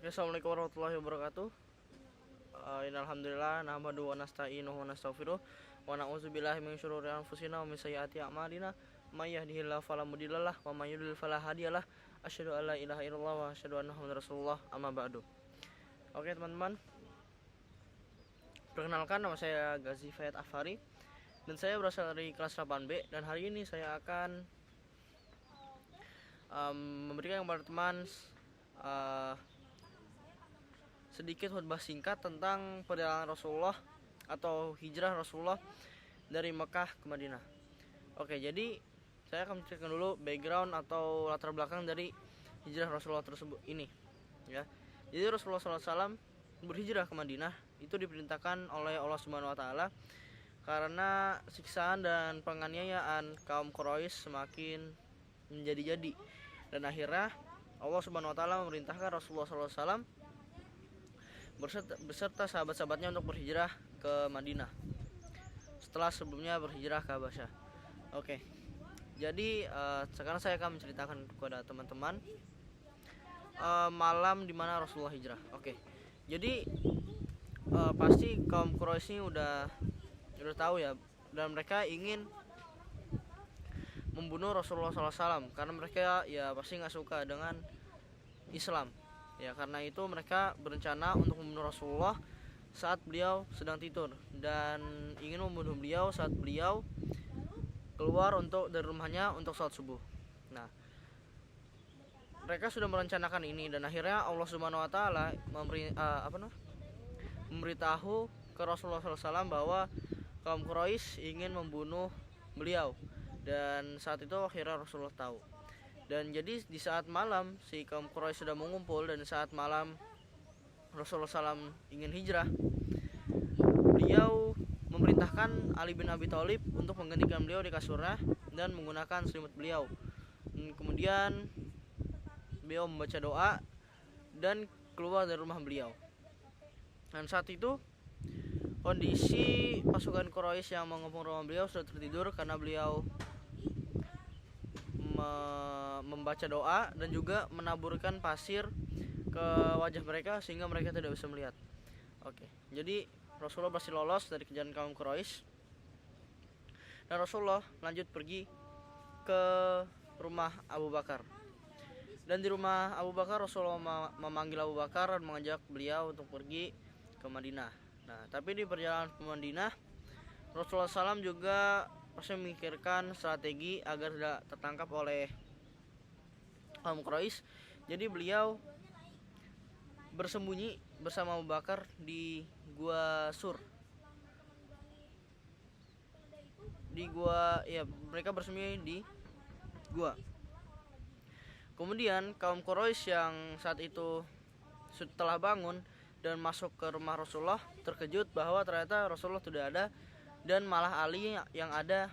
Assalamualaikum warahmatullahi wabarakatuh. Innalhamdulillah nahmadu wa nasta'inuhu wa nastaghfiruh wa na'udzubillahi min syururi anfusina wa min sayyiati a'malina may yahdihillahu fala mudhillalah wa may yudhlil fala hadiyalah. Asyhadu an la ilaha illallah wa asyhadu anna muhammadar rasulullah. Amma ba'du. Oke teman-teman, perkenalkan, nama saya Gazi Fayat Afari dan saya berasal dari kelas 8B, dan hari ini saya akan memberikan kepada teman sedikit khutbah singkat tentang perjalanan Rasulullah atau hijrah Rasulullah dari Mekah ke Madinah. Oke, jadi saya akan menceritakan dulu background atau latar belakang dari hijrah Rasulullah tersebut ini, ya. Jadi Rasulullah SAW berhijrah ke Madinah itu diperintahkan oleh Allah Subhanahu Wa Taala karena siksaan dan penganiayaan kaum Quraisy semakin menjadi-jadi, dan akhirnya Allah Subhanahu Wa Taala memerintahkan Rasulullah SAW beserta sahabat-sahabatnya untuk berhijrah ke Madinah setelah sebelumnya berhijrah ke Habasyah. Oke, jadi sekarang saya akan menceritakan kepada teman-teman malam dimana Rasulullah hijrah. Oke, jadi pasti kaum Quraisy ini udah tahu ya, dan mereka ingin membunuh Rasulullah SAW karena mereka ya pasti nggak suka dengan Islam. Ya, karena itu mereka berencana untuk membunuh Rasulullah saat beliau sedang tidur, dan ingin membunuh beliau saat beliau keluar dari rumahnya untuk sholat subuh. Nah, mereka sudah merencanakan ini, dan akhirnya Allah Subhanahu Wa Taala memberitahu ke Rasulullah SAW bahwa kaum Quraisy ingin membunuh beliau, dan saat itu akhirnya Rasulullah tahu. Dan jadi di saat malam si kaum Quraisy sudah mengumpul, dan saat malam Rasulullah SAW ingin hijrah, beliau memerintahkan Ali bin Abi Thalib untuk menggantikan beliau di kasurnya dan menggunakan selimut beliau. Dan kemudian beliau membaca doa dan keluar dari rumah beliau. Dan saat itu kondisi pasukan Quraisy yang mengepung rumah beliau sudah tertidur karena beliau membaca doa dan juga menaburkan pasir ke wajah mereka sehingga mereka tidak bisa melihat. Oke, jadi Rasulullah berhasil lolos dari kejaran kaum Quraisy, dan Rasulullah lanjut pergi ke rumah Abu Bakar. Dan di rumah Abu Bakar Rasulullah memanggil Abu Bakar dan mengajak beliau untuk pergi ke Madinah. Nah, tapi di perjalanan ke Madinah Rasulullah SAW juga pasti memikirkan strategi agar tidak tertangkap oleh kaum Quraisy. Jadi beliau bersembunyi bersama Abu Bakar di Gua Sur. Mereka bersembunyi di gua. Kemudian kaum Quraisy yang saat itu setelah bangun dan masuk ke rumah Rasulullah terkejut bahwa ternyata Rasulullah tidak ada, dan malah Ali yang ada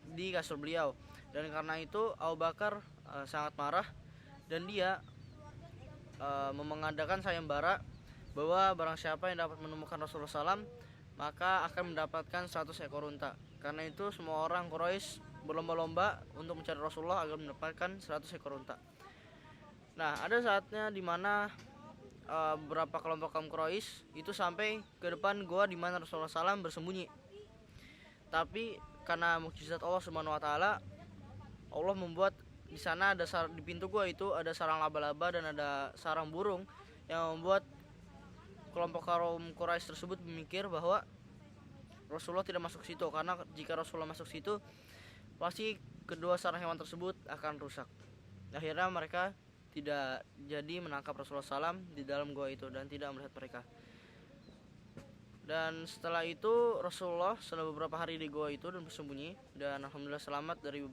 di kasur beliau. Dan karena itu Abu Bakar sangat marah, dan dia mengadakan sayembara bahwa barang siapa yang dapat menemukan Rasulullah SAW maka akan mendapatkan 100 ekor unta. Karena itu semua orang Quraisy berlomba-lomba untuk mencari Rasulullah agar mendapatkan 100 ekor unta. Nah, ada saatnya dimana beberapa kelompok kaum Quraisy itu sampai ke depan gua di mana Rasulullah SAW bersembunyi. Tapi karena mukjizat Allah Subhanahu Wa Taala, Allah membuat di sana di pintu gua itu ada sarang laba-laba dan ada sarang burung, yang membuat kelompok kaum Quraisy tersebut memikir bahwa Rasulullah tidak masuk situ, karena jika Rasulullah masuk situ pasti kedua sarang hewan tersebut akan rusak. Akhirnya mereka tidak jadi menangkap Rasulullah SAW di dalam gua itu dan tidak melihat mereka. Dan setelah itu Rasulullah setelah beberapa hari di gua itu dan bersembunyi, dan alhamdulillah selamat dari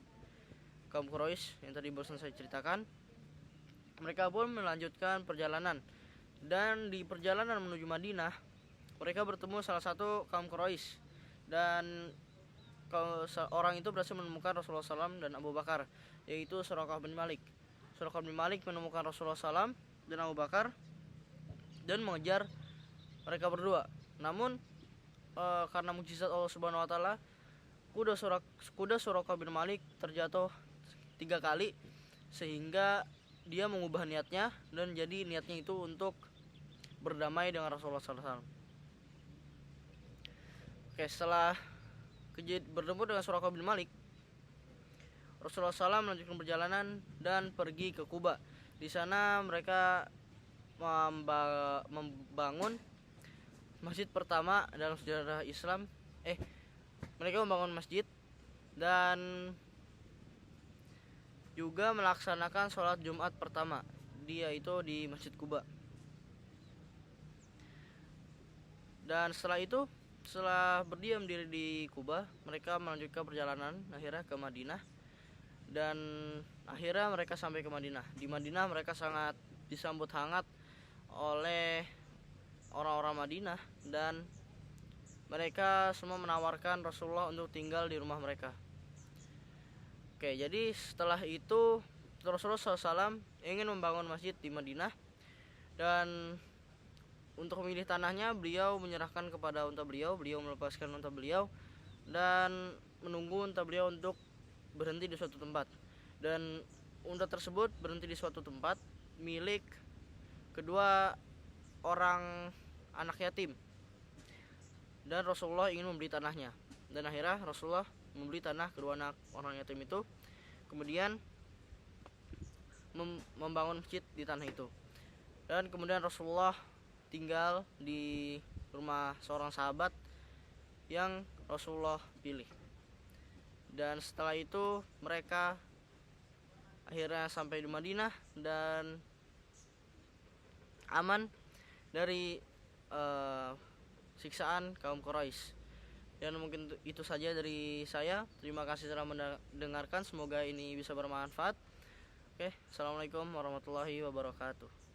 kaum Quraisy yang tadi barusan saya ceritakan. Mereka pun melanjutkan perjalanan, dan di perjalanan menuju Madinah mereka bertemu salah satu kaum Quraisy, dan orang itu berhasil menemukan Rasulullah SAW dan Abu Bakar, yaitu Suraqah bin Malik. Suraqah bin Malik menemukan Rasulullah SAW dan Abu Bakar dan mengejar mereka berdua. Namun karena mukjizat Allah Subhanahu Wa Taala, kuda Suraqah bin Malik terjatuh 3 kali, sehingga dia mengubah niatnya dan jadi niatnya itu untuk berdamai dengan Rasulullah SAW. Oke, setelah bertemu dengan Suraqah bin Malik, Rasulullah SAW melanjutkan perjalanan dan pergi ke Kuba. Di sana mereka membangun masjid pertama dalam sejarah Islam. Mereka membangun masjid dan juga melaksanakan sholat Jumat pertama, dia itu di Masjid Kuba. Dan setelah berdiam diri di Kuba, mereka melanjutkan perjalanan akhirnya ke Madinah. Dan akhirnya mereka sampai ke Madinah. Di Madinah mereka sangat disambut hangat oleh orang-orang Madinah, dan mereka semua menawarkan Rasulullah untuk tinggal di rumah mereka. Oke, jadi setelah itu Rasulullah SAW ingin membangun masjid di Madinah, dan untuk memilih tanahnya beliau menyerahkan kepada unta beliau melepaskan unta beliau dan menunggu unta beliau untuk berhenti di suatu tempat. Dan unta tersebut berhenti di suatu tempat milik kedua orang anak yatim, dan Rasulullah ingin membeli tanahnya. Dan akhirnya Rasulullah membeli tanah kedua anak orang yatim itu, kemudian membangun masjid di tanah itu. Dan kemudian Rasulullah tinggal di rumah seorang sahabat yang Rasulullah pilih. Dan setelah itu mereka akhirnya sampai di Madinah dan aman dari siksaan kaum Quraisy. Dan mungkin itu saja dari saya. Terima kasih telah mendengarkan. Semoga ini bisa bermanfaat. Oke, assalamualaikum warahmatullahi wabarakatuh.